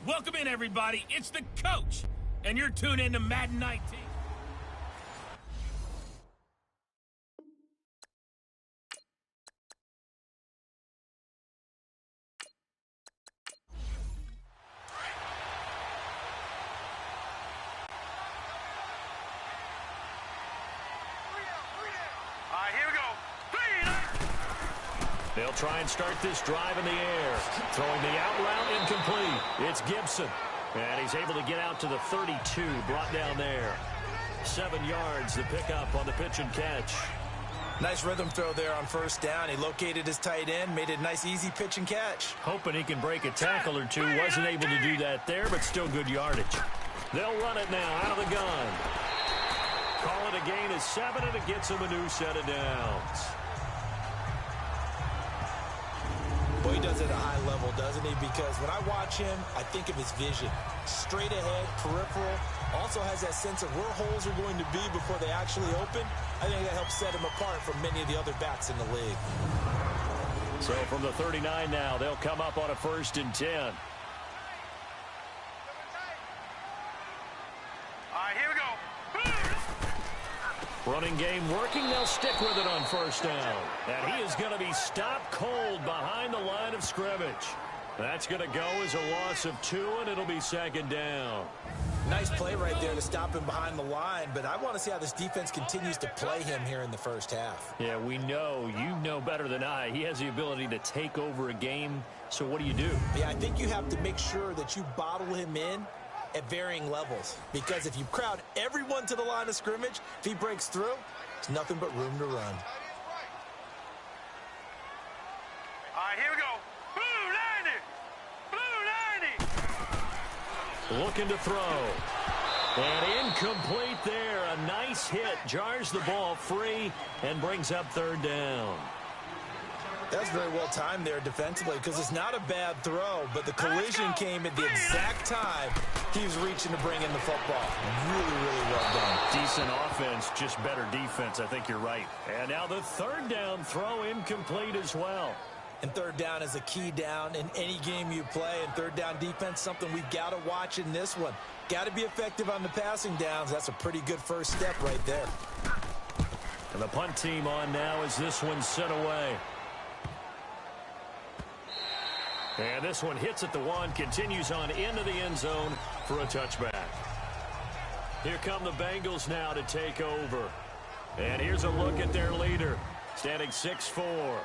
Welcome in, everybody. It's the coach, and you're tuned in to Madden 19. They'll try and start this drive in the air. Throwing the out route incomplete. It's Gibson. And he's able to get out to the 32, brought down there. 7 yards, the pickup on the pitch and catch. Nice rhythm throw there on first down. He located his tight end, made it a nice, easy pitch and catch. Hoping he can break a tackle or two. Wasn't able to do that there, but still good yardage. They'll run it now out of the gun. Call it a gain of 7, and it gets him a new set of downs. Well, he does it at a high level, doesn't he? Because when I watch him, I think of his vision. Straight ahead, peripheral. Also has that sense of where holes are going to be before they actually open. I think that helps set him apart from many of the other backs in the league. So from the 39 now, they'll come up on a 1st and 10. All right, here we go. Running game working. They'll stick with it on first down. And he is going to be stopped cold behind the line of scrimmage. That's going to go as a loss of 2, and it'll be 2nd down. Nice play right there to stop him behind the line, but I want to see how this defense continues to play him here in the first half. Yeah, we know. You know better than I. He has the ability to take over a game, so what do you do? Yeah, I think you have to make sure that you bottle him in at varying levels, because if you crowd everyone to the line of scrimmage, if he breaks through, it's nothing but room to run. All right, here we go. Blue 90. Blue 90. Looking to throw. And incomplete there. A nice hit. Jars the ball free and brings up 3rd down. That's very well timed there defensively, because it's not a bad throw, but the collision came at the exact time he was reaching to bring in the football. Really, really well done. Decent offense, just better defense. I think you're right. And now the 3rd down throw incomplete as well. And 3rd down is a key down in any game you play. And 3rd down defense, something we've got to watch in this one. Got to be effective on the passing downs. That's a pretty good first step right there. And the punt team on now as this one's sent away. And this one hits at the 1, continues on into the end zone for a touchback. Here come the Bengals now to take over. And here's a look at their leader, standing 6'4".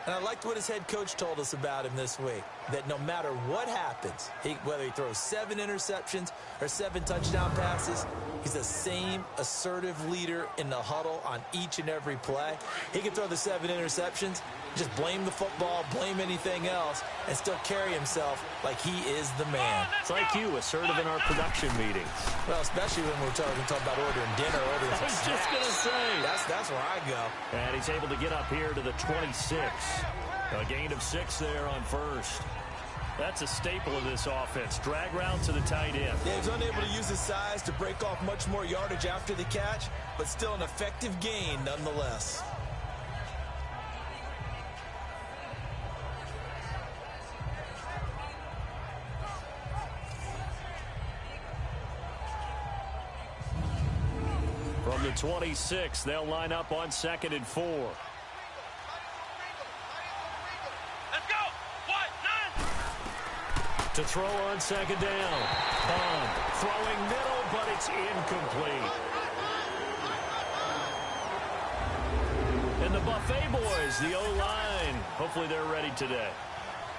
And I liked what his head coach told us about him this week, that no matter what happens, whether he throws 7 interceptions or 7 touchdown passes, he's the same assertive leader in the huddle on each and every play. He can throw the 7 interceptions, just blame the football, blame anything else, and still carry himself like he is the man. It's like you, assertive in our production meetings. Well, especially when we're talking about ordering dinner, ordering I was just going to say. That's where I go. And he's able to get up here to the 26. A gain of 6 there on first. That's a staple of this offense. Drag route to the tight end. Yeah, he's unable to use his size to break off much more yardage after the catch, but still an effective gain nonetheless. From the 26, they'll line up on 2nd and 4. Let's go. What? 9. To throw on 2nd down. Bond throwing middle, but it's incomplete. And the Buffet boys, the O-line, hopefully they're ready today.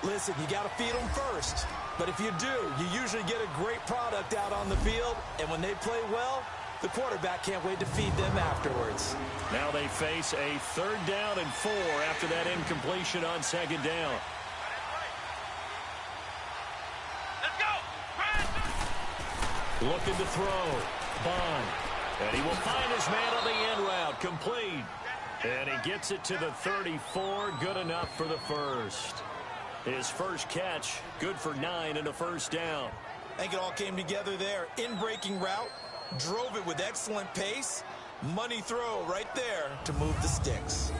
Listen, you got to feed them first. But if you do, you usually get a great product out on the field. And when they play well, the quarterback can't wait to feed them afterwards. Now they face a 3rd down and 4 after that incompletion on 2nd down. Let's go. Looking to throw. Bond. And he will find his man on the end route. Complete. And he gets it to the 34. Good enough for the first. His first catch, good for 9 and a 1st down. I think it all came together there. In-breaking route. Drove it with excellent pace. Money throw right there to move the sticks.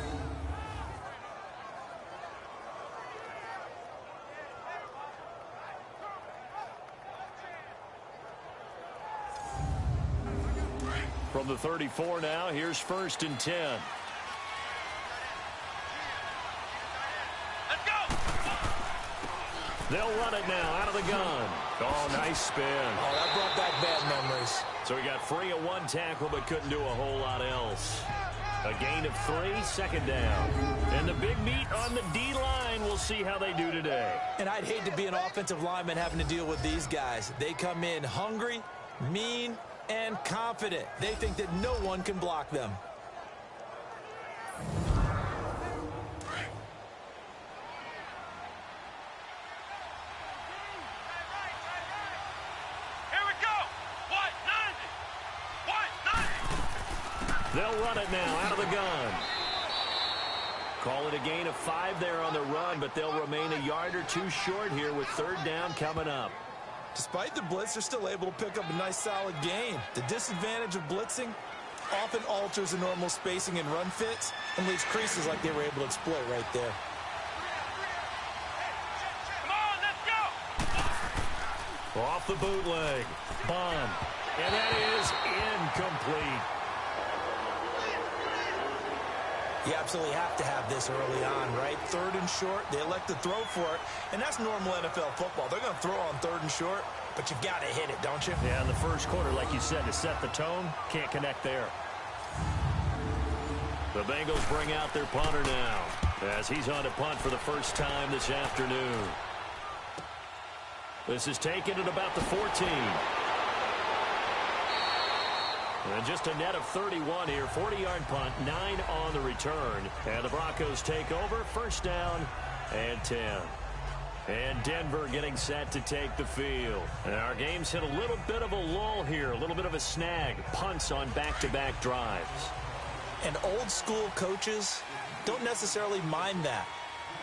the 34 now. Here's 1st and 10. Let's go. They'll run it now out of the gun. Oh, nice spin. Oh, that brought back bad memories. So he got free of one tackle but couldn't do a whole lot else. A gain of 3, 2nd down. And the big meat on the D-line. We'll see how they do today. And I'd hate to be an offensive lineman having to deal with these guys. They come in hungry, mean, and confident. They think that no one can block them. Here we go. What? 90. What? 90. They'll run it now out of the gun. Call it a gain of 5 there on the run, but they'll remain a yard or 2 short here with 3rd down coming up. Despite the blitz, they're still able to pick up a nice solid gain. The disadvantage of blitzing often alters the normal spacing and run fits and leaves creases like they were able to exploit right there. Come on, let's go. Off the bootleg. Bond. And that is incomplete. You absolutely have to have this early on, right? 3rd and short, they elect to throw for it, and that's normal NFL football. They're going to throw on 3rd and short, but you got to hit it, don't you? Yeah, in the first quarter, like you said, to set the tone, can't connect there. The Bengals bring out their punter now, as he's on to punt for the first time this afternoon. This is taken at about the 14. And just a net of 31 here. 40-yard punt, 9 on the return. And the Broncos take over. 1st down and 10. And Denver getting set to take the field. And our game's hit a little bit of a lull here. A little bit of a snag. Punts on back-to-back drives. And old-school coaches don't necessarily mind that.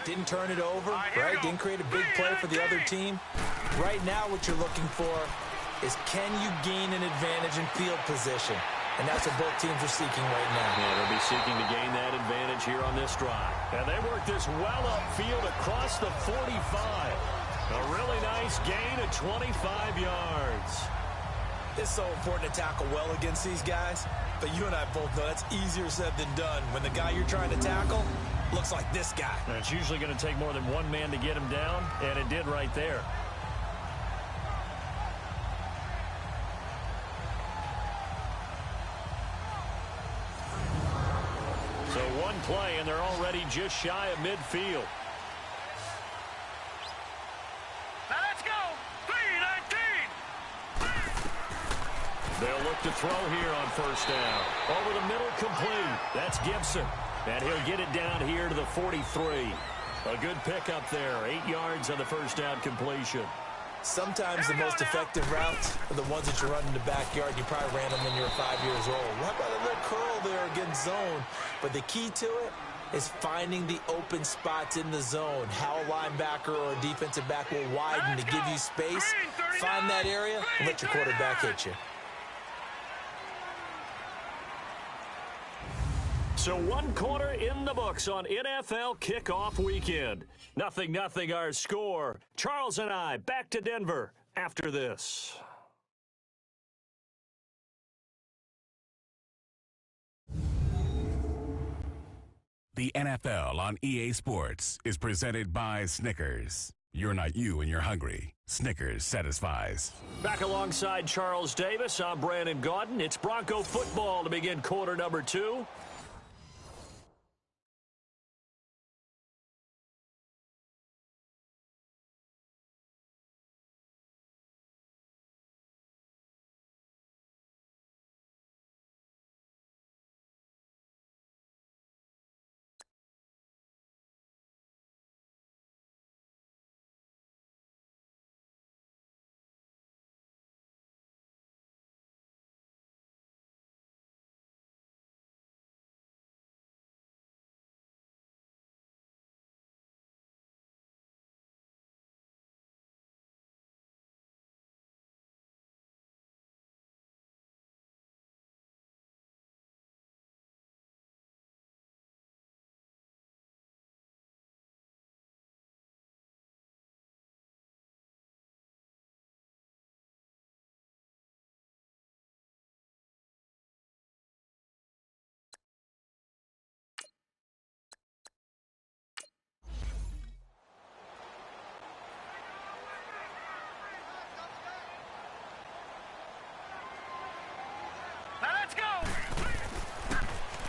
Didn't turn it over, right? Didn't create a big play for the other team. Right now what you're looking for is, can you gain an advantage in field position? And that's what both teams are seeking right now. Yeah, they'll be seeking to gain that advantage here on this drive. And they work this well upfield across the 45. A really nice gain of 25 yards. It's so important to tackle well against these guys, but you and I both know that's easier said than done when the guy you're trying to tackle looks like this guy. And it's usually going to take more than one man to get him down, and it did right there. So one play, and they're already just shy of midfield. Now let's go. 3-19. They'll look to throw here on 1st down. Over the middle, complete. That's Gibson. And he'll get it down here to the 43. A good pickup there. 8 yards on the 1st down completion. Sometimes the most effective routes are the ones that you run in the backyard. You probably ran them when you were 5 years old. How about a little curl there against zone? But the key to it is finding the open spots in the zone. How a linebacker or a defensive back will widen to give you space. Find that area and let your quarterback hit you. So 1 quarter in the books on NFL kickoff weekend. 0-0 our score. Charles and I back to Denver after this. The NFL on EA Sports is presented by Snickers. You're not you when you're hungry. Snickers satisfies. Back alongside Charles Davis, I'm Brandon Gaudin. It's Bronco football to begin quarter number 2.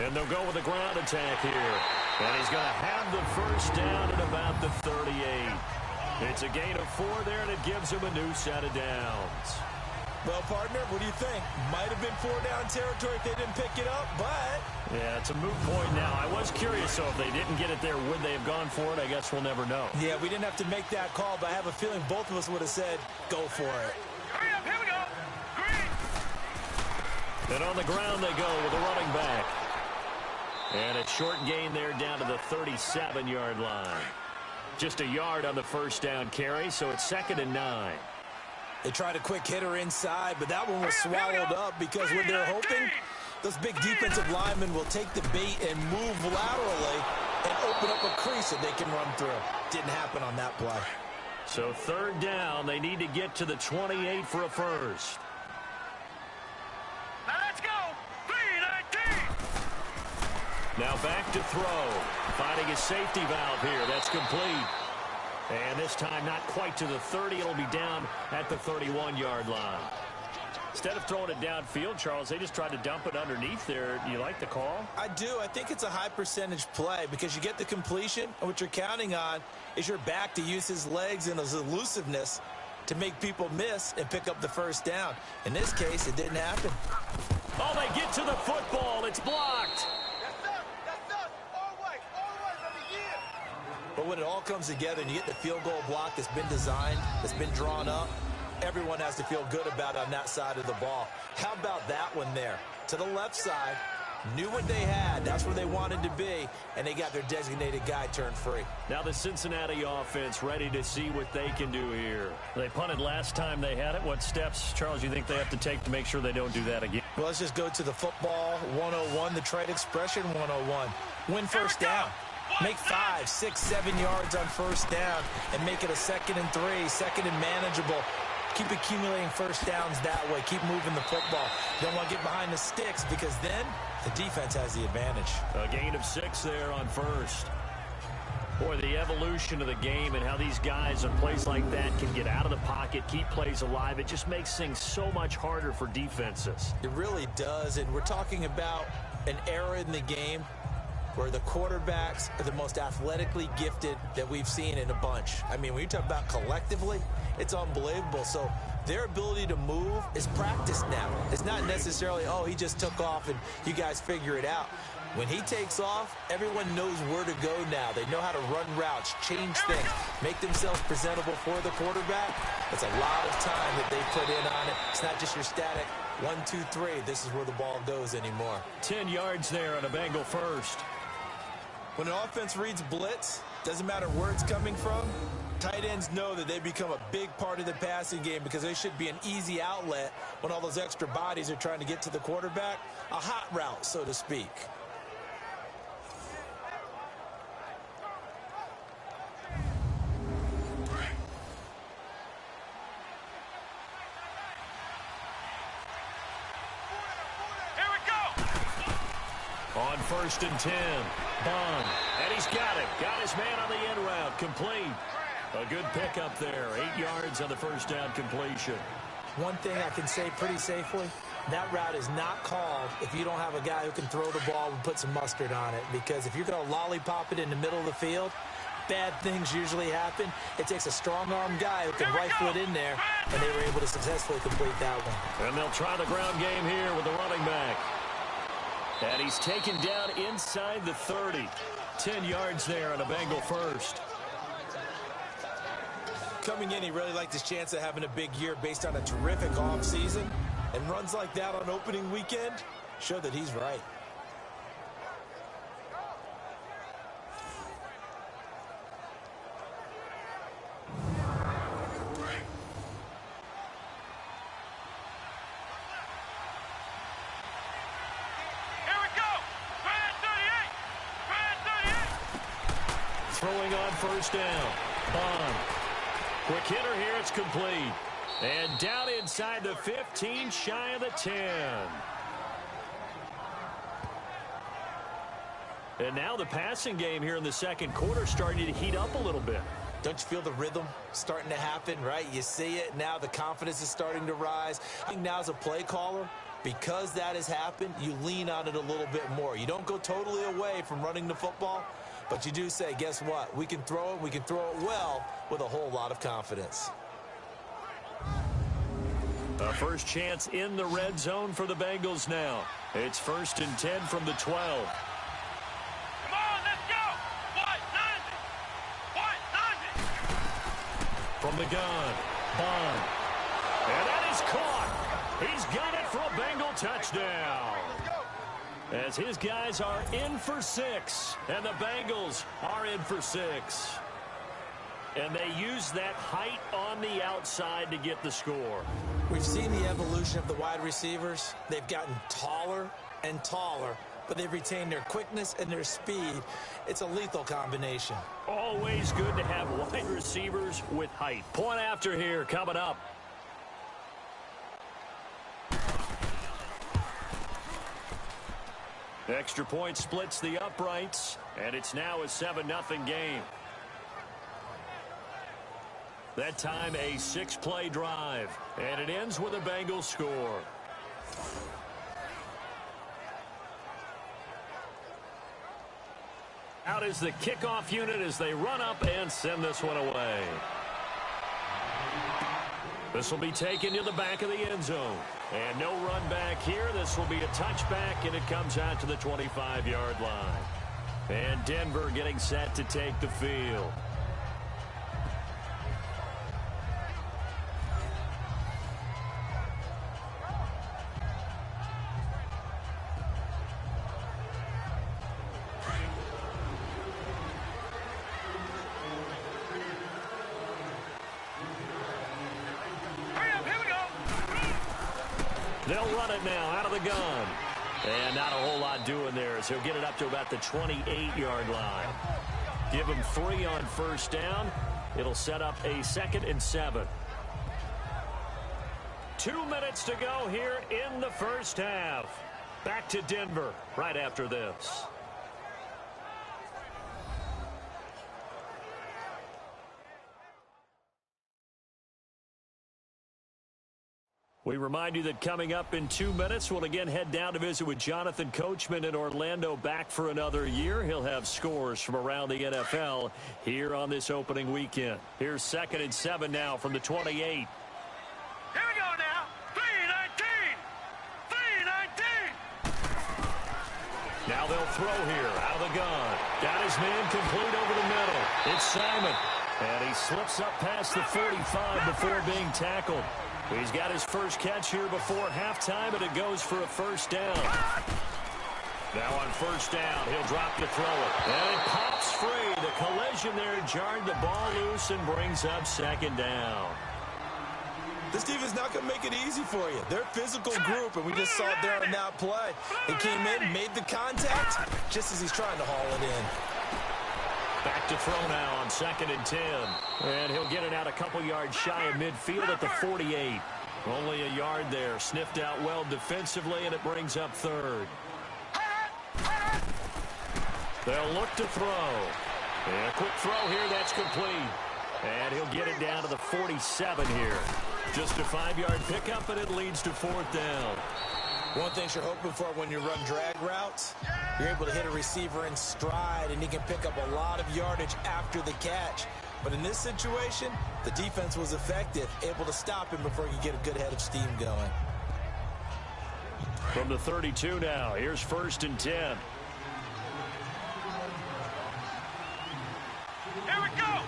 And they'll go with a ground attack here. And he's going to have the first down at about the 38. It's a gain of 4 there, and it gives him a new set of downs. Well, partner, what do you think? Might have been 4-down territory if they didn't pick it up, but... Yeah, it's a moot point now. I was curious, so if they didn't get it there, would they have gone for it? I guess we'll never know. Yeah, we didn't have to make that call, but I have a feeling both of us would have said, go for it. Hurry up, here we go. Green. And on the ground they go with a running back. And a short gain there down to the 37-yard line. Just a yard on the first down carry, so it's 2nd and 9. They tried a quick hitter inside, but that one was swallowed up because what they're hoping, those big defensive linemen will take the bait and move laterally and open up a crease that they can run through. Didn't happen on that play. So 3rd down, they need to get to the 28 for a first. Now let's go. 3-19. Now back to throw. Finding a safety valve here. That's complete. And this time not quite to the 30. It'll be down at the 31-yard line. Instead of throwing it downfield, Charles, they just tried to dump it underneath there. Do you like the call? I do. I think it's a high percentage play because you get the completion, and what you're counting on is your back to use his legs and his elusiveness to make people miss and pick up the first down. In this case, it didn't happen. Oh, they get to the football. It's blocked. But when it all comes together and you get the field goal block that's been designed, that's been drawn up, everyone has to feel good about it on that side of the ball. How about that one there? To the left side, knew what they had. That's where they wanted to be, and they got their designated guy turned free. Now the Cincinnati offense ready to see what they can do here. They punted last time they had it. What steps, Charles, you think they have to take to make sure they don't do that again? Well, let's just go to the football 101, the trade expression 101. Win first down. Make 5, 6, 7 yards on first down and make it a 2nd and 3, 2nd and manageable. Keep accumulating first downs that way. Keep moving the football. You don't want to get behind the sticks because then the defense has the advantage. A gain of 6 there on first. Boy, the evolution of the game and how these guys in plays like that can get out of the pocket, keep plays alive, it just makes things so much harder for defenses. It really does, and we're talking about an era in the game where the quarterbacks are the most athletically gifted that we've seen in a bunch. I mean, when you talk about collectively, it's unbelievable. So their ability to move is practiced now. It's not necessarily, oh, he just took off and you guys figure it out. When he takes off, everyone knows where to go now. They know how to run routes, change things, make themselves presentable for the quarterback. It's a lot of time that they put in on it. It's not just your static 1, 2, 3. This is where the ball goes anymore. 10 yards there on a Bengal first. When an offense reads blitz, doesn't matter where it's coming from, tight ends know that they become a big part of the passing game because they should be an easy outlet when all those extra bodies are trying to get to the quarterback. A hot route, so to speak. On 1st and 10, Bond, and he's got it. Got his man on the end route, complete. A good pickup there, 8 yards on the first down completion. One thing I can say pretty safely, that route is not called if you don't have a guy who can throw the ball and put some mustard on it. Because if you're going to lollipop it in the middle of the field, bad things usually happen. It takes a strong-arm guy who can rifle it in there, and they were able to successfully complete that one. And they'll try the ground game here with the running back. And he's taken down inside the 30. 10 yards there on a Bengal first. Coming in, he really liked his chance of having a big year based on a terrific offseason. And runs like that on opening weekend show that he's right. Throwing on first down. Bond. Quick hitter here. It's complete. And down inside the 15, shy of the 10. And now the passing game here in the second quarter starting to heat up a little bit. Don't you feel the rhythm starting to happen, right? You see it. Now the confidence is starting to rise. I think now as a play caller, Because that has happened, you lean on it a little bit more. You don't go totally away from running the football, but you do say, guess what? We can throw it. We can throw it well with a whole lot of confidence. A first chance in the red zone for the Bengals now. It's 1st and 10 from the 12. Come on, let's go. What? 90. From the gun, Bond. And that is caught. He's got it for a Bengal touchdown. As his guys are in for 6, and the Bengals are in for 6. And they use that height on the outside to get the score. We've seen the evolution of the wide receivers. They've gotten taller and taller, but they've retained their quickness and their speed. It's a lethal combination. Always good to have wide receivers with height. Point after here coming up. Extra point splits the uprights, and it's now a 7-0 game. That time a 6-play drive, and it ends with a Bengals score. Out is the kickoff unit as they run up and send this one away. This will be taken to the back of the end zone. And no run back here. This will be a touchback, and it comes out to the 25-yard line. And Denver getting set to take the field. They'll run it now out of the gun. And not a whole lot doing there as he'll get it up to about the 28-yard line. Give him 3 on first down. It'll set up a 2nd and 7. 2 minutes to go here in the first half. Back to Denver right after this. We remind you that coming up in 2 minutes, we'll again head down to visit with Jonathan Coachman in Orlando, back for another year. He'll have scores from around the NFL here on this opening weekend. Here's 2nd and 7 now from the 28. Here we go now. 3-19. 3-19. Now they'll throw here out of the gun. Got his man complete over the middle. It's Simon. And he slips up past the 45 before being tackled. He's got his first catch here before halftime, and it goes for a first down. Now on first down, he'll drop to throw it. And it pops free. The collision there jarred the ball loose and brings up 2nd down. This defense not going to make it easy for you. They're a physical group, and we just saw it there on that play. He came in, made the contact, just as he's trying to haul it in. Back to throw now on 2nd and 10. And he'll get it out a couple yards shy of midfield at the 48. Only a yard there. Sniffed out well defensively, and it brings up 3rd. They'll look to throw. And a quick throw here. That's complete. And he'll get it down to the 47 here. Just a 5-yard pickup, and it leads to 4th down. One thing you're hoping for when you run drag routes, you're able to hit a receiver in stride, and he can pick up a lot of yardage after the catch. But in this situation, the defense was effective, able to stop him before he could get a good head of steam going. From the 32 now, here's 1st and 10. Here we go.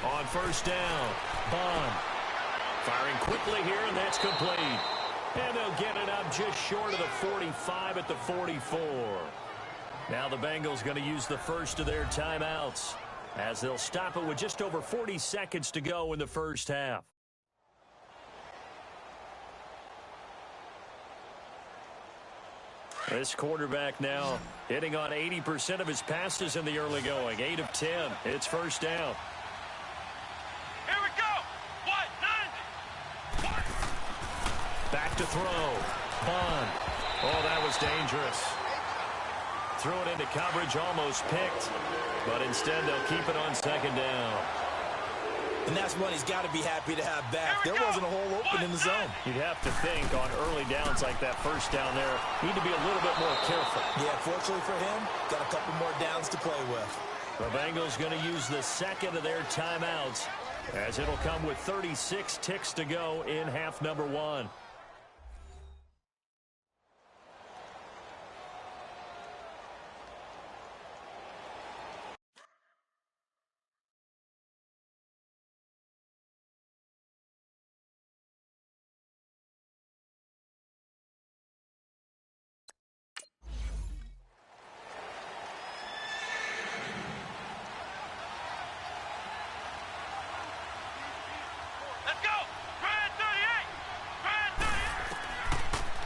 On first down, Bond. Firing quickly here, and that's complete. And they'll get it up just short of the 45 at the 44. Now the Bengals going to use the first of their timeouts as they'll stop it with just over 40 seconds to go in the first half. This quarterback now hitting on 80% of his passes in the early going. 8 of 10. It's first down. Here we go. What? 90. Back to throw. Bond. Oh, that was dangerous. Threw it into coverage, almost picked. But instead, they'll keep it on 2nd down. And that's one he's got to be happy to have back. There wasn't a hole open in the zone. You'd have to think on early downs like that first down there, need to be a little bit more careful. Yeah, fortunately for him, got a couple more downs to play with. The Bengals going to use the second of their timeouts, as it'll come with 36 ticks to go in half number 1.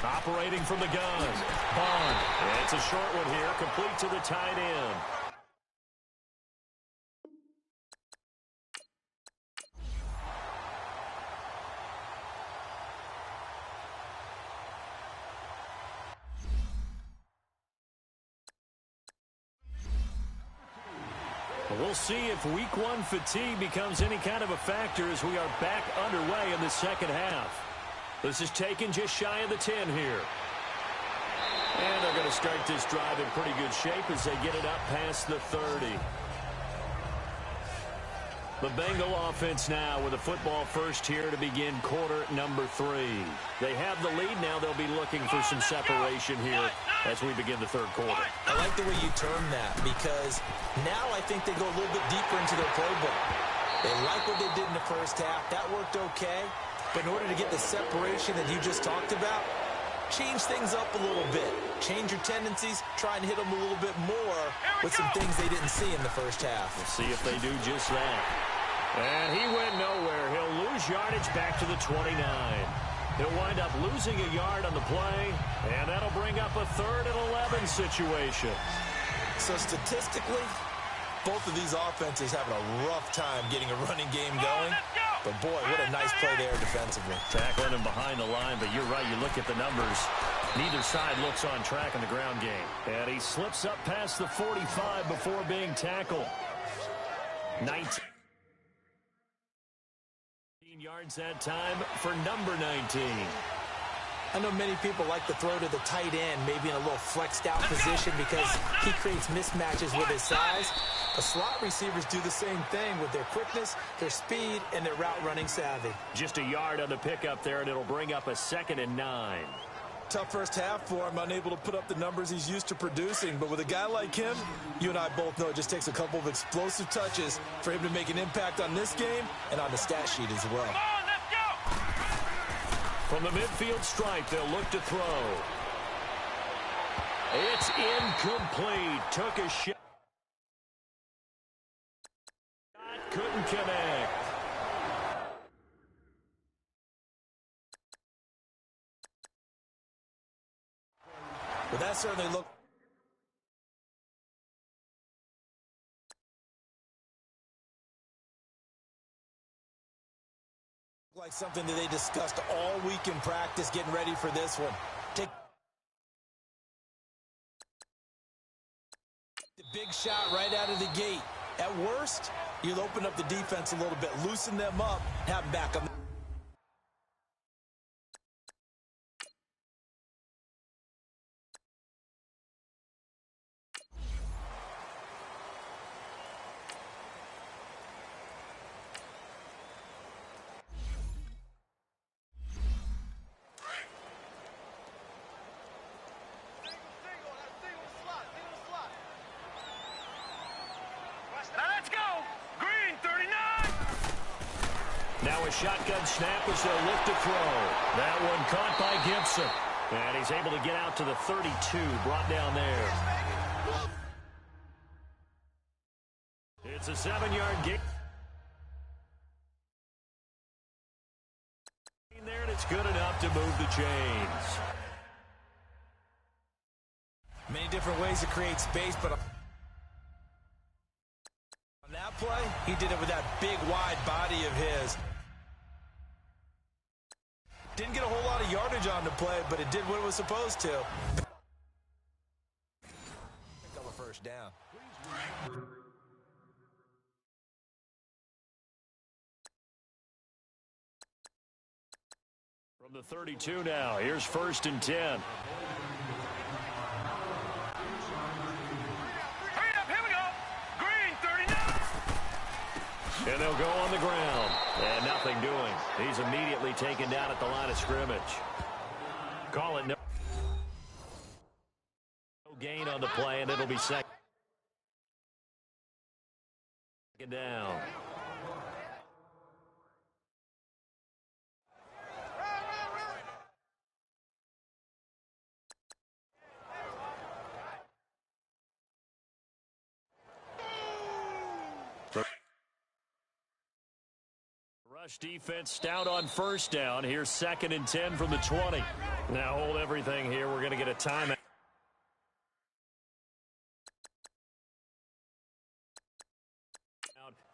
Operating from the gun, Bond. It's a short one here, complete to the tight end. We'll see if week 1 fatigue becomes any kind of a factor as we are back underway in the second half. This is taken just shy of the 10 here. And they're going to start this drive in pretty good shape as they get it up past the 30. The Bengal offense now with a football first here to begin quarter number 3. They have the lead now. They'll be looking for some separation here as we begin the third quarter. I like the way you term that because now I think they go a little bit deeper into their playbook. They like what they did in the first half. That worked okay. But in order to get the separation that you just talked about, change things up a little bit. Change your tendencies, try and hit them a little bit more with some things they didn't see in the first half. We'll see if they do just that. And he went nowhere. He'll lose yardage back to the 29. He'll wind up losing a yard on the play, and that'll bring up a 3rd and 11 situation. So statistically, both of these offenses having a rough time getting a running game going. But, boy, what a nice play there defensively. Tackling him behind the line, but you're right. You look at the numbers. Neither side looks on track in the ground game. And he slips up past the 45 before being tackled. 19 yards that time for number 19. I know many people like to throw to the tight end, maybe in a little flexed out position because he creates mismatches with his size. The slot receivers do the same thing with their quickness, their speed, and their route running savvy. Just a yard on the pickup there, and it'll bring up a 2nd and 9. Tough first half for him, unable to put up the numbers he's used to producing. But with a guy like him, you and I both know it just takes a couple of explosive touches for him to make an impact on this game and on the stat sheet as well. From the midfield stripe, they'll look to throw. It's incomplete. Took a shot. Couldn't connect. Well, that certainly looked like something that they discussed all week in practice getting ready for this one. Take the big shot right out of the gate. At worst, you'll open up the defense a little bit, loosen them up, have them back on the Now a shotgun snap as they'll look to throw. That one caught by Gibson. And he's able to get out to the 32, brought down there. It's a 7-yard gain. There, and it's good enough to move the chains. Many different ways to create space, but on that play, he did it with that big, wide body of his. Didn't get a whole lot of yardage on the play, but it did what it was supposed to. Pick up a first down. From the 32 now, here's 1st and 10. Hurry up, here we go. Green, 39. And they'll go on the ground. And nothing doing. He's immediately taken down at the line of scrimmage. Call it no gain on the play, and it'll be second down. Rush defense stout on 1st down. Here's 2nd and 10 from the 20. Now hold everything here. We're going to get a timeout.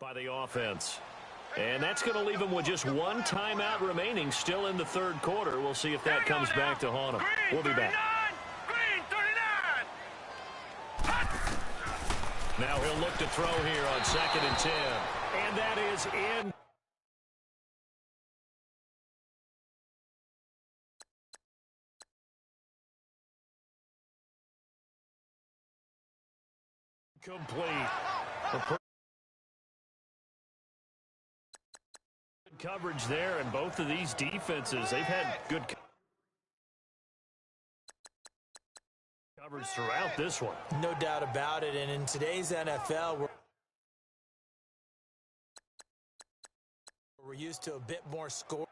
By the offense. And that's going to leave them with just one timeout remaining still in the 3rd quarter. We'll see if that comes back to haunt them. We'll be back. Green, 39. Now he'll look to throw here on 2nd and 10. And that is in. Complete. Coverage there, and both of these defenses, they've had good coverage throughout this one. No doubt about it. And in today's NFL, we're used to a bit more score.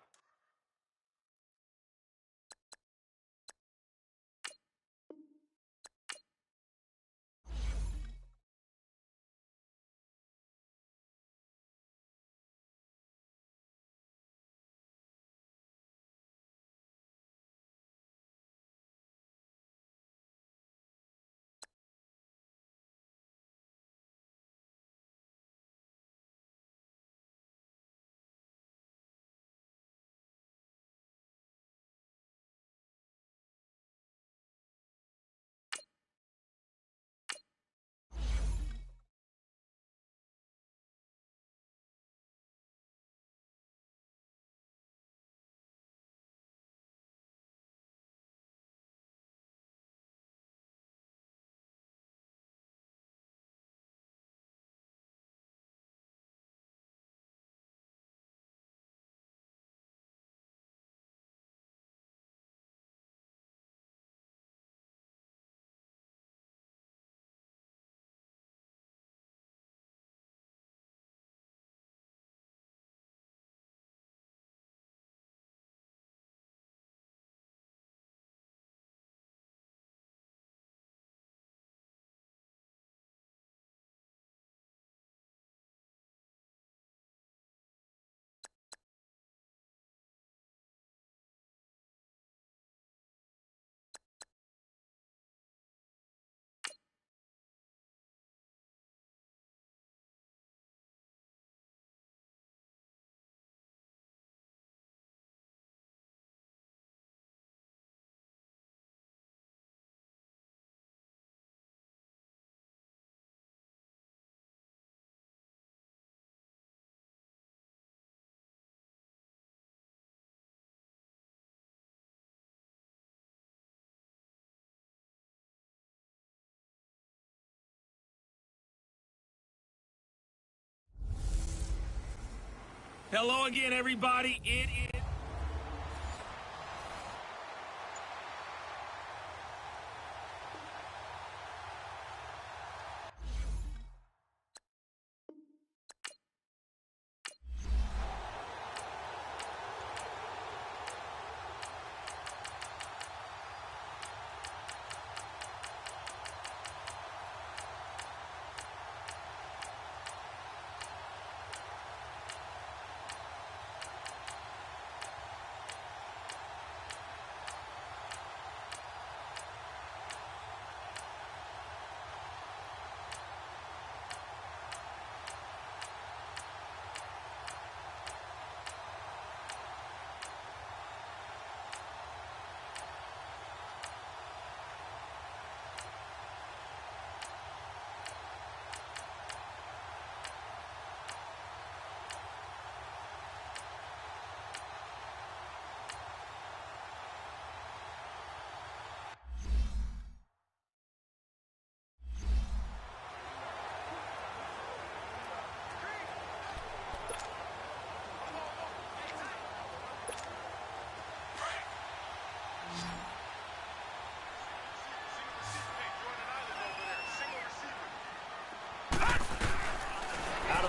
Hello again, everybody. It is...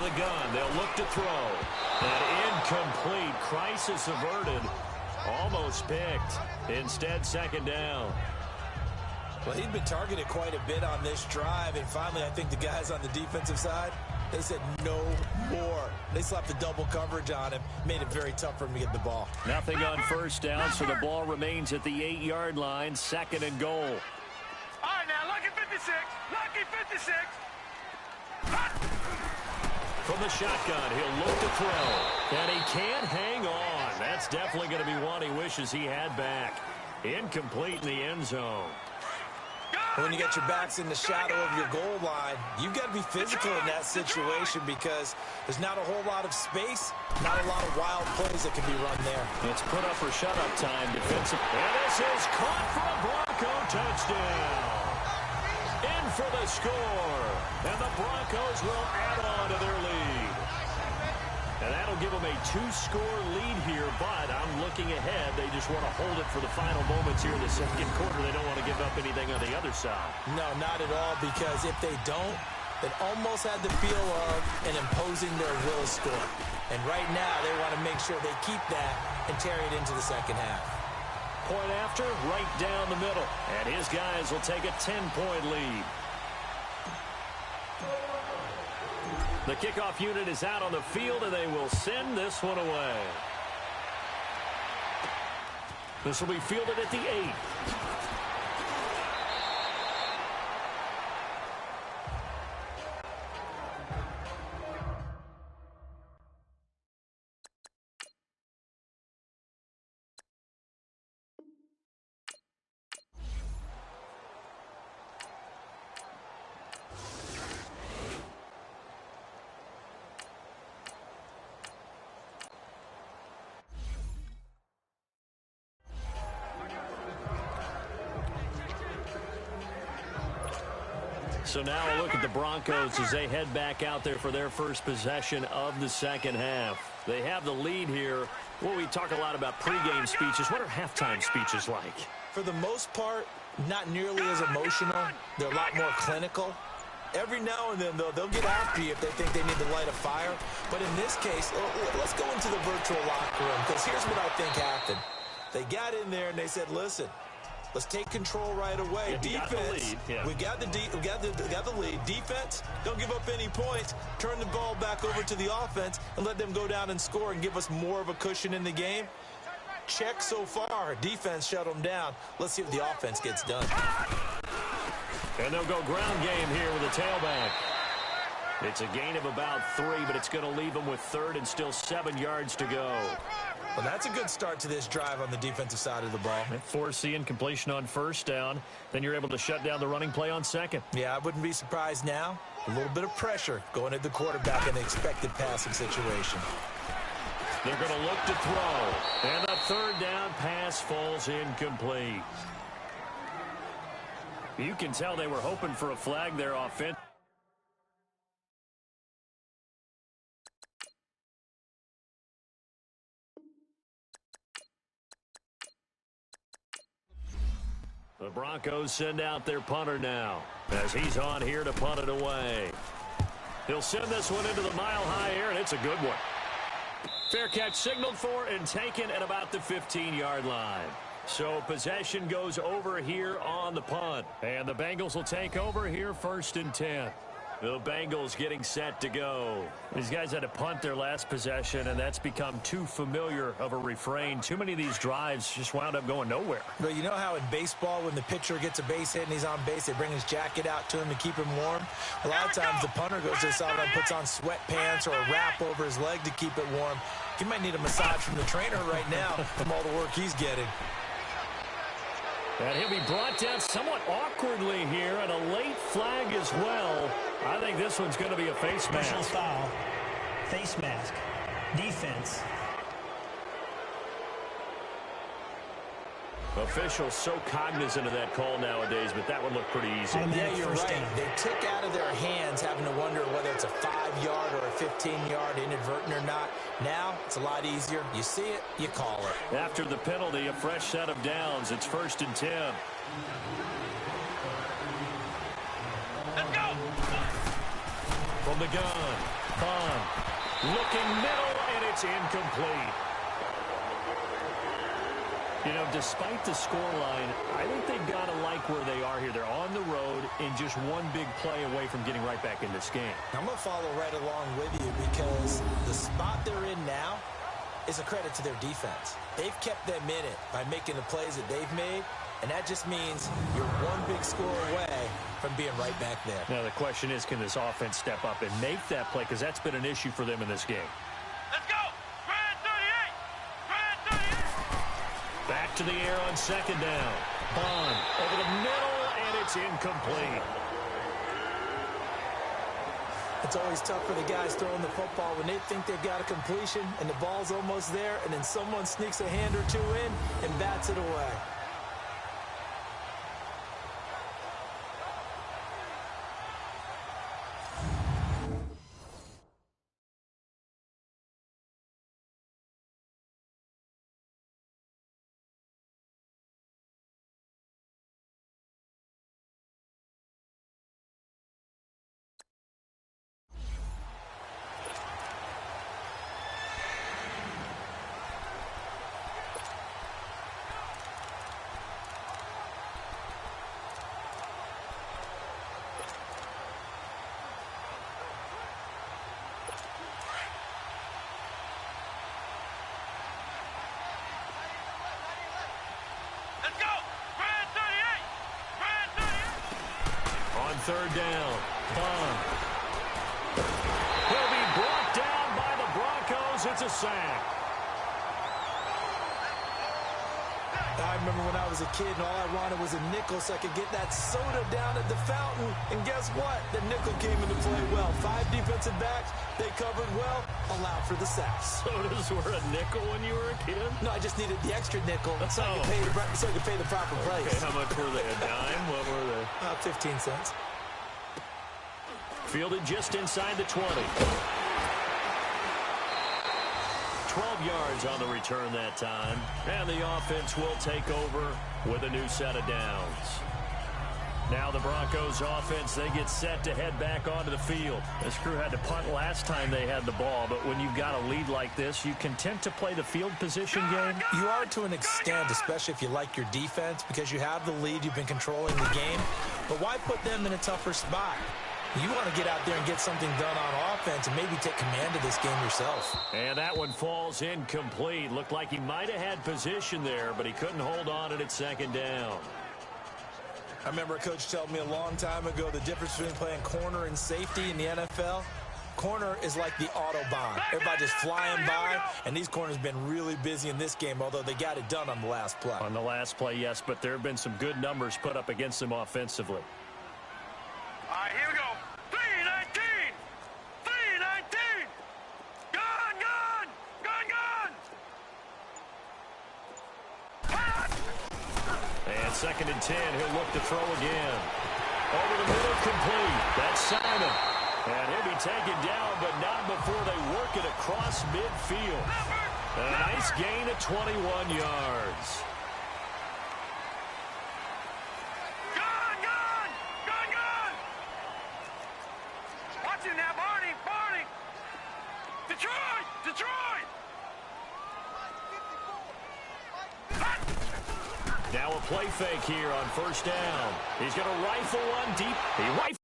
the gun. They'll look to throw. And incomplete. Crisis averted. Almost picked. Instead, second down. Well, he'd been targeted quite a bit on this drive, and finally I think the guys on the defensive side, they said no more. They slapped the double coverage on him, made it very tough for him to get the ball. Nothing on first down, so the ball remains at the 8-yard line, second and goal. All right, now, lucky 56. Lucky 56. From the shotgun, he'll look to throw. And he can't hang on. That's definitely going to be one he wishes he had back. Incomplete in the end zone. When you get your backs in the shadow of your goal line, you've got to be physical in that situation because there's not a whole lot of space, not a lot of wild plays that can be run there. It's put up or shut up time defensive. And this is caught for a Bronco touchdown. In for the score. And the Broncos will add on to their lead. And that'll give them a 2-score lead here, but I'm looking ahead. They just want to hold it for the final moments here in the second quarter. They don't want to give up anything on the other side. No, not at all, because if they don't, it almost had the feel of an imposing their will score. And right now, they want to make sure they keep that and carry it into the second half. Point after, right down the middle. And his guys will take a 10-point lead. The kickoff unit is out on the field, and they will send this one away. This will be fielded at the 8. So now a look at the Broncos as they head back out there for their first possession of the second half. They have the lead here. Well, we talk a lot about pregame speeches. What are halftime speeches like? For the most part, not nearly as emotional. They're a lot more clinical. Every now and then, though, they'll get after you if they think they need to light a fire. But in this case, let's go into the virtual locker room, because here's what I think happened. They got in there and they said, listen, let's take control right away. Yeah, defense, we got the lead. Defense, don't give up any points. Turn the ball back over to the offense and let them go down and score and give us more of a cushion in the game. Check so far. Defense shut them down. Let's see what the offense gets done. And they'll go ground game here with a tailback. It's a gain of about 3, but it's going to leave them with third and still 7 yards to go. Well, that's a good start to this drive on the defensive side of the ball. Force the incompletion on first down. Then you're able to shut down the running play on second. Yeah, I wouldn't be surprised now. A little bit of pressure going at the quarterback in the expected passing situation. They're going to look to throw. And the third down pass falls incomplete. You can tell they were hoping for a flag there offensively. The Broncos send out their punter now as he's on here to punt it away. He'll send this one into the mile-high air, and it's a good one. Fair catch signaled for and taken at about the 15-yard line. So possession goes over here on the punt. And the Bengals will take over here first and 10. The Bengals getting set to go. These guys had to punt their last possession, and that's become too familiar of a refrain. Too many of these drives just wound up going nowhere. But you know how in baseball, when the pitcher gets a base hit and he's on base, they bring his jacket out to him to keep him warm? A lot of times the punter goes to the sideline, puts on sweatpants or a wrap over his leg to keep it warm. He might need a massage from the trainer right now from all the work he's getting. And he'll be brought down somewhat awkwardly here, and a late flag as well. I think this one's going to be a face mask. Personal foul, face mask, defense. Officials so cognizant of that call nowadays, but that one looked pretty easy. Yeah, you're right. They took out of their hands having to wonder whether it's a 5-yard or a 15-yard inadvertent or not. Now, it's a lot easier. You see it, you call it. After the penalty, a fresh set of downs. It's first and 10. Let's go. From the gun, Bond looking middle, and it's incomplete. You know, despite the scoreline, I think they've got to like where they are here. They're on the road and just one big play away from getting right back in this game. I'm going to follow right along with you because the spot they're in now is a credit to their defense. They've kept them in it by making the plays that they've made, and that just means you're one big score away from being right back there. Now, the question is, can this offense step up and make that play? Because that's been an issue for them in this game. Let's go! Grand 38! Grand 38! Back to the air on second down. Bond over the middle, and it's incomplete. It's always tough for the guys throwing the football when they think they've got a completion and the ball's almost there, and then someone sneaks a hand or two in and bats it away. Let's go! Grand 38! Grand 38! On third down, Bond. He'll be brought down by the Broncos. It's a sack. I remember when I was a kid and all I wanted was a nickel so I could get that soda down at the fountain. And guess what? The nickel came into play well. 5 defensive backs, they covered well, allowed for the sacks. Sodas were a nickel when you were a kid? No, I just needed the extra nickel so I could pay the proper price. Okay, how much were they? A dime? What were they? 15 cents. Fielded just inside the 20. 12 yards on the return that time. And the offense will take over with a new set of downs. Now the Broncos offense, they get set to head back onto the field. This crew had to punt last time they had the ball, but when you've got a lead like this, you content to play the field position game? You are to an extent, especially if you like your defense, because you have the lead, you've been controlling the game. But why put them in a tougher spot? You want to get out there and get something done on offense and maybe take command of this game yourself. And that one falls incomplete. Looked like he might have had position there, but he couldn't hold on at second down. I remember a coach told me a long time ago the difference between playing corner and safety in the NFL. Corner is like the Autobahn. Everybody just flying by, and these corners have been really busy in this game, although they got it done on the last play. On the last play, yes, but there have been some good numbers put up against them offensively. All right, here we go. 319! 319! Gun, gun! Gun, gun! And second and 10, he'll look to throw again. Over the middle, complete. That's Simon. And he'll be taken down, but not before they work it across midfield. A nice gain of 21 yards. Gun, gun! Gun, gun! Watch it now, Barney! Barney! Detroit! Detroit! Now a play fake here on first down. He's going to rifle one deep. He rifles.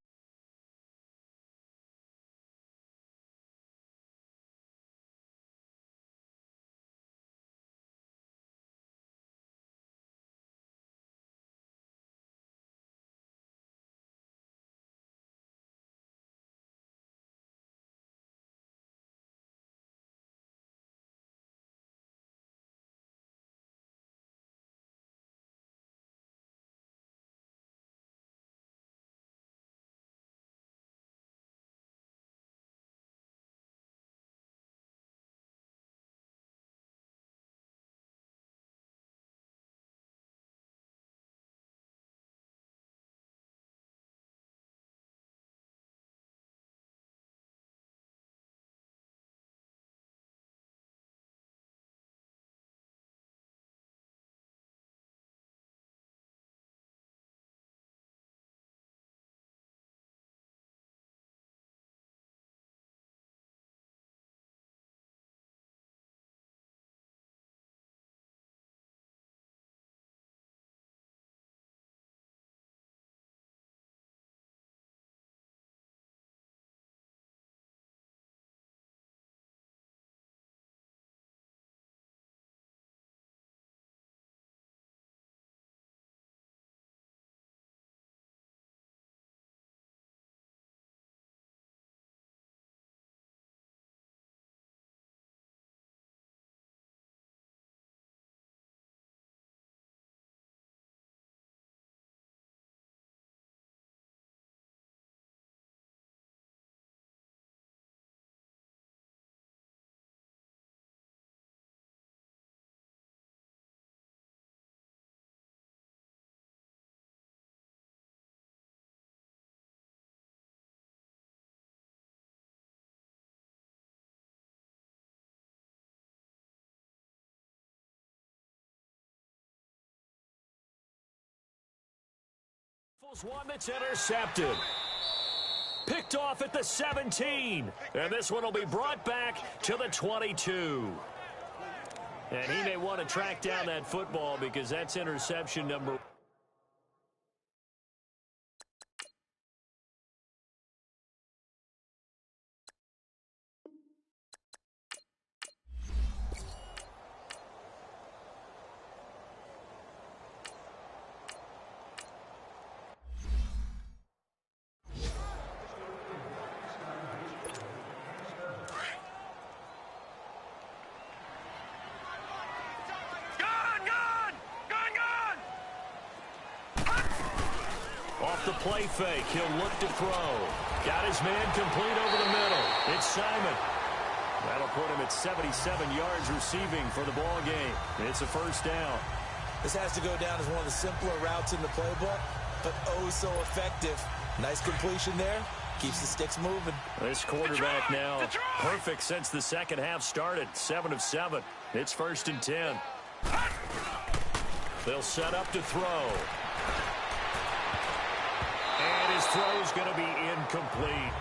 One that's intercepted. Picked off at the 17. And this one will be brought back to the 22. And he may want to track down that football because that's interception number 1. Off the play fake, he'll look to throw. Got his man complete over the middle. It's Simon. That'll put him at 77 yards receiving for the ball game. It's a first down. This has to go down as one of the simpler routes in the playbook, but oh so effective. Nice completion there. Keeps the sticks moving. This quarterback now perfect since the second half started. 7 of 7. It's 1st and 10. They'll set up to throw. And his throw's going to be incomplete.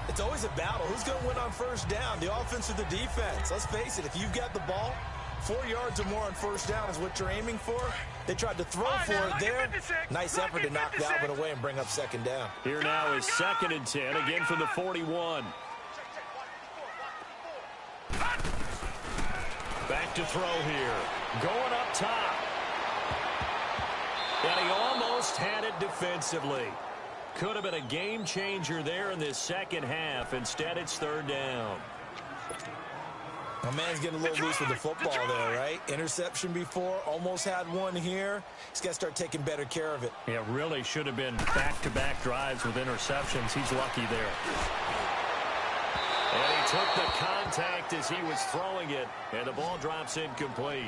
It's always a battle. Who's going to win on first down, the offense or the defense? Let's face it, if you've got the ball, 4 yards or more on first down is what you're aiming for. They tried to throw for it there. Nice effort to knock Galvin away and bring up second down. Here now is 2nd and 10, again from the 41. Back to throw here. Going up top. And he almost had it defensively. Could have been a game changer there in this second half. Instead, it's 3rd down. My man's getting a little loose with the football there, right? Interception before, almost had one here. He's got to start taking better care of it. Yeah, really should have been back-to-back drives with interceptions. He's lucky there. And he took the contact as he was throwing it, and the ball drops incomplete.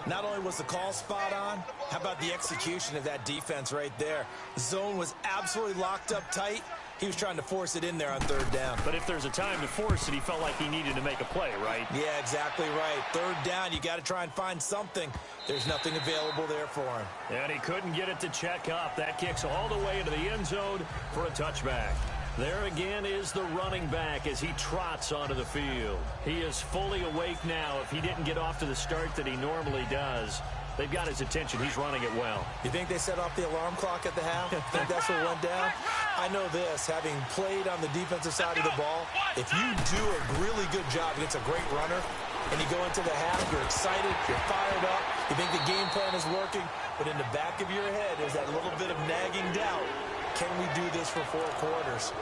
Not only was the call spot on, how about the execution of that defense right there? The zone was absolutely locked up tight. He was trying to force it in there on 3rd down. But if there's a time to force it, he felt like he needed to make a play, right? Yeah, exactly right. 3rd down, you got to try and find something. There's nothing available there for him. And he couldn't get it to check up. That kicks all the way into the end zone for a touchback. There again is the running back as he trots onto the field. He is fully awake now. If he didn't get off to the start that he normally does, they've got his attention. He's running it well. You think they set off the alarm clock at the half? Think that's what went down? I know this, having played on the defensive side of the ball, if you do a really good job against a great runner, and you go into the half, you're excited, you're fired up, you think the game plan is working, but in the back of your head, there's that little bit of nagging doubt. Can we do this for 4 quarters?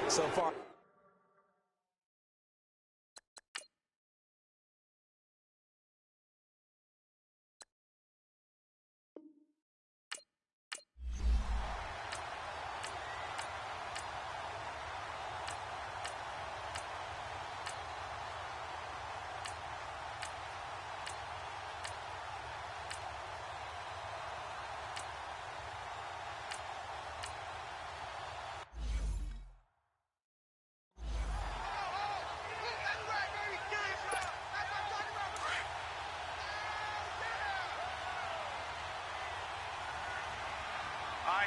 So far.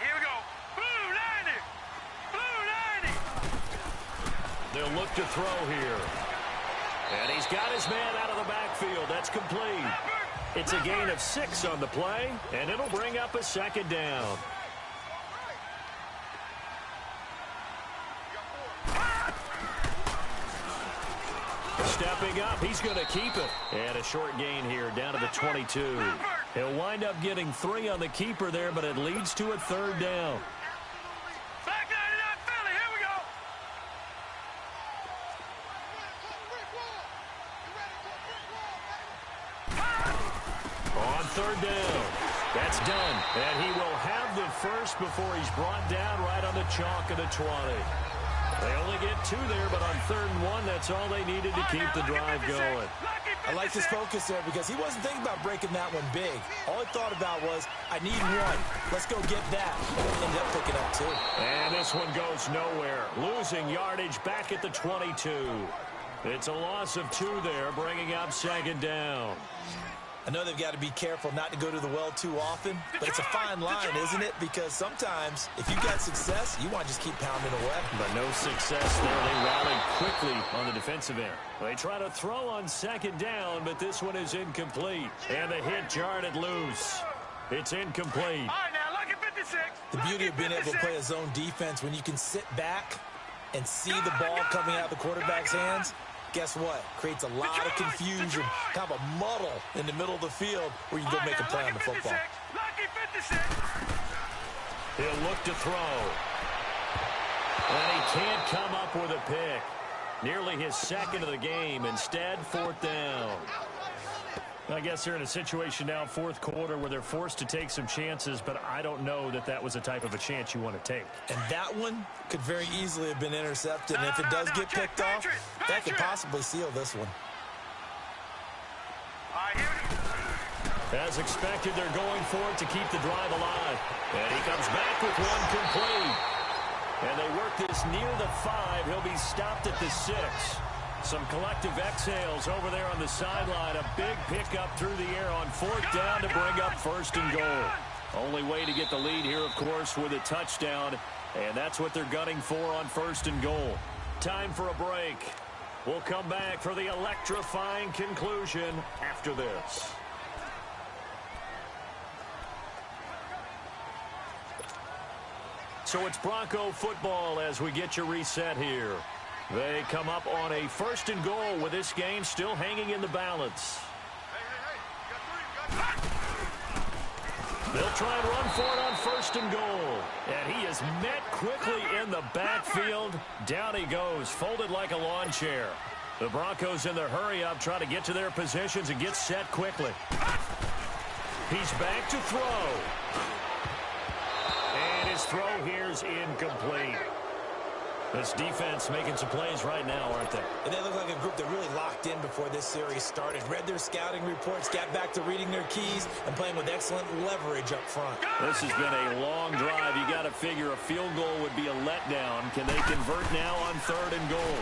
Here we go. Blue 90. Blue 90. They'll look to throw here. And he's got his man out of the backfield. That's complete. It's a gain of 6 on the play, and it'll bring up a 2nd down. Stepping up, he's going to keep it. And a short gain here down to the 22. He'll wind up getting 3 on the keeper there, but it leads to a 3rd down. Back 99 Philly. Here we go. On 3rd down. That's done. And he will have the first before he's brought down right on the chalk of the 20. They only get 2 there, but on 3rd and 1, that's all they needed to keep the drive going. I like his focus there because he wasn't thinking about breaking that one big. All he thought about was, I need 1. Let's go get that. Ended up picking up 2. And this one goes nowhere. Losing yardage back at the 22. It's a loss of 2 there, bringing up 2nd down. I know they've got to be careful not to go to the well too often, but it's a fine line, isn't it? Because sometimes if you've got success, you want to just keep pounding away. But no success there. They rallied quickly on the defensive end. They try to throw on second down, but this one is incomplete. And the hit jarred it loose. It's incomplete. All right, now, look at 56. The beauty of being able to play a zone defense when you can sit back and see the ball coming out of the quarterback's hands, guess what? Creates a lot of confusion, kind of a muddle in the middle of the field where you can go make a play on the football. Lucky 56. He'll look to throw. And he can't come up with a pick. Nearly his second of the game. Instead, fourth down. I guess they're in a situation now, fourth quarter, where they're forced to take some chances, but I don't know that that was the type of a chance you want to take. And that one could very easily have been intercepted. And if it does get picked off, that could possibly seal this one. As expected, they're going for it to keep the drive alive. And he comes back with one complete. And they work this near the 5. He'll be stopped at the 6. Some collective exhales over there on the sideline. A big pickup through the air on fourth down to bring up first and goal. Only way to get the lead here, of course, with a touchdown. And that's what they're gunning for on first and goal. Time for a break. We'll come back for the electrifying conclusion after this. So it's Bronco football as we get you reset here. They come up on a first and goal with this game still hanging in the balance. They'll try and run for it on first and goal. And he is met quickly in the backfield. Down he goes, folded like a lawn chair. The Broncos in their hurry-up try to get to their positions and get set quickly. He's back to throw. And his throw here is incomplete. This defense making some plays right now, aren't they? And they look like a group that really locked in before this series started. Read their scouting reports, got back to reading their keys, and playing with excellent leverage up front. This has been a long drive. You got to figure a field goal would be a letdown. Can they convert now on third and goal?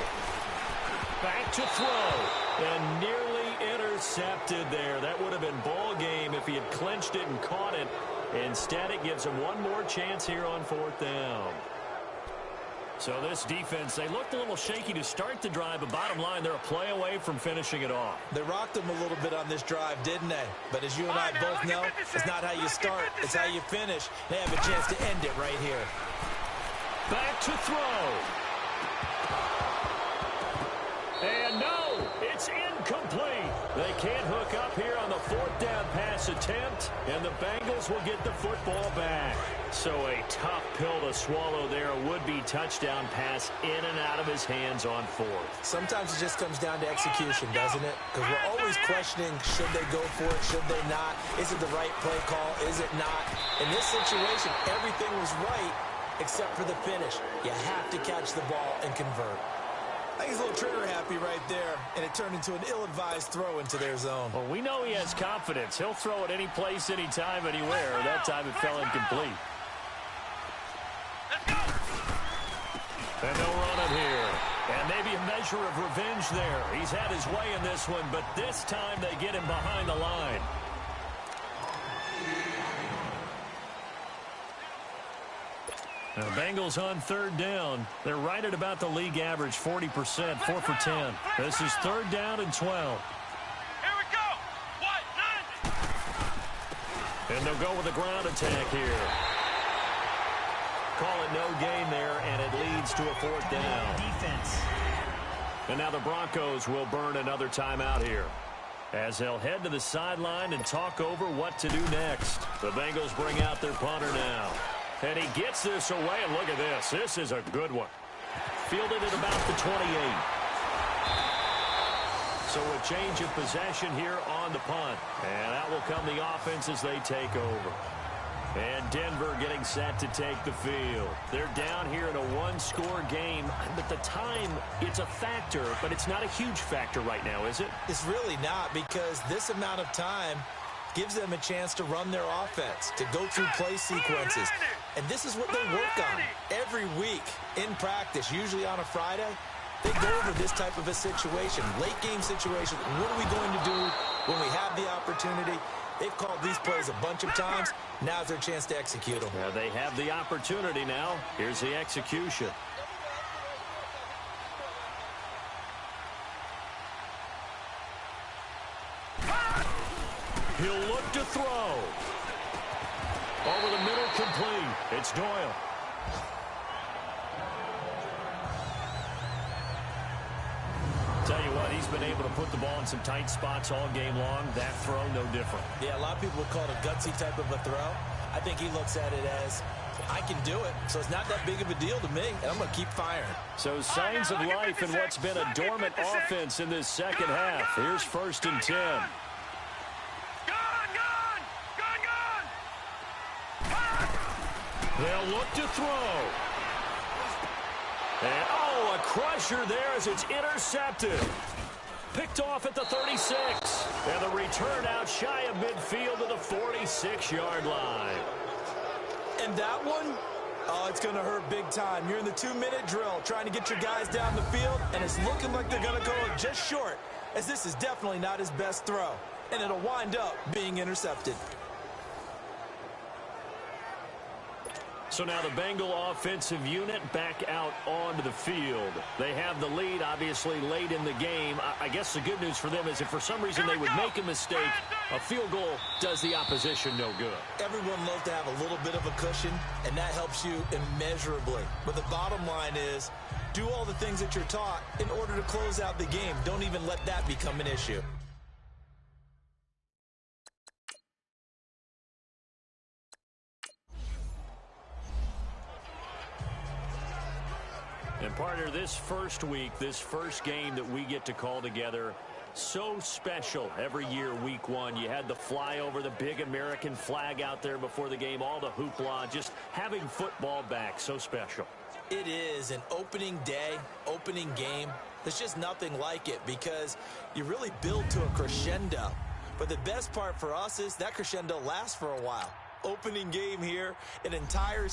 Back to throw. And nearly intercepted there. That would have been ball game if he had clinched it and caught it. Instead, it gives him one more chance here on fourth down. So this defense, they looked a little shaky to start the drive, but bottom line, they're a play away from finishing it off. They rocked them a little bit on this drive, didn't they? But as you and I both know, it's not how you start, it's how you finish. They have a chance to end it right here. Back to throw. And no, it's incomplete. They can't hook up here on the fourth down pass attempt, and the Bengals will get the football back. So a tough pill to swallow there. A would-be touchdown pass in and out of his hands on fourth. Sometimes it just comes down to execution, doesn't it? Because we're always questioning, should they go for it, should they not? Is it the right play call, is it not? In this situation, everything was right except for the finish. You have to catch the ball and convert. I think he's a little trigger happy right there, and it turned into an ill-advised throw into their zone. Well, we know he has confidence. He'll throw it any place, anytime, anywhere. That time it fell incomplete. And they'll run it here. And maybe a measure of revenge there. He's had his way in this one, but this time they get him behind the line. Now, the Bengals on third down. They're right at about the league average, 40%, 4 for 10. This is third down and 12. Here we go. What? 9. And they'll go with a ground attack here. Call it no gain there, and it leads to a fourth down. Defense. And now the Broncos will burn another timeout here, as they'll head to the sideline and talk over what to do next. The Bengals bring out their punter now. And he gets this away, and look at this. This is a good one. Fielded at about the 28. So a change of possession here on the punt. And out will come the offense as they take over. And Denver getting set to take the field. They're down here in a one-score game. But the time, it's a factor, but it's not a huge factor right now, is it? It's really not, because this amount of time gives them a chance to run their offense, to go through play sequences. And this is what they work on every week in practice, usually on a Friday. They go over this type of a situation, late game situation. What are we going to do When we have the opportunity, they've called these plays a bunch of times. Now's their chance to execute them. Yeah, they have the opportunity now. Here's the execution. He'll look to throw. Over the middle, complete. It's Doyle. Tell you what, he's been able to put the ball in some tight spots all game long. That throw, no different. Yeah, a lot of people would call it a gutsy type of a throw. I think he looks at it as, I can do it, so it's not that big of a deal to me, and I'm going to keep firing. So signs of life in what's been a dormant offense in this second half. Here's 1st and 10. They'll look to throw. And, oh, a crusher there as it's intercepted. Picked off at the 36. And the return out shy of midfield to the 46-yard line. And that one, oh, it's going to hurt big time. You're in the 2-minute drill trying to get your guys down the field, and it's looking like they're going to go just short, as this is definitely not his best throw. And it'll wind up being intercepted. So now the Bengal offensive unit back out onto the field. They have the lead, obviously, late in the game. I guess the good news for them is if for some reason they would make a mistake, a field goal does the opposition no good. Everyone loves to have a little bit of a cushion, and that helps you immeasurably. But the bottom line is, do all the things that you're taught in order to close out the game. Don't even let that become an issue. And partner, this first week, this first game that we get to call together, so special every year, week one. You had the flyover, the big American flag out there before the game, all the hoopla, just having football back, so special. It is an opening day, opening game. There's just nothing like it because you really build to a crescendo. But the best part for us is that crescendo lasts for a while. Opening game here, an entire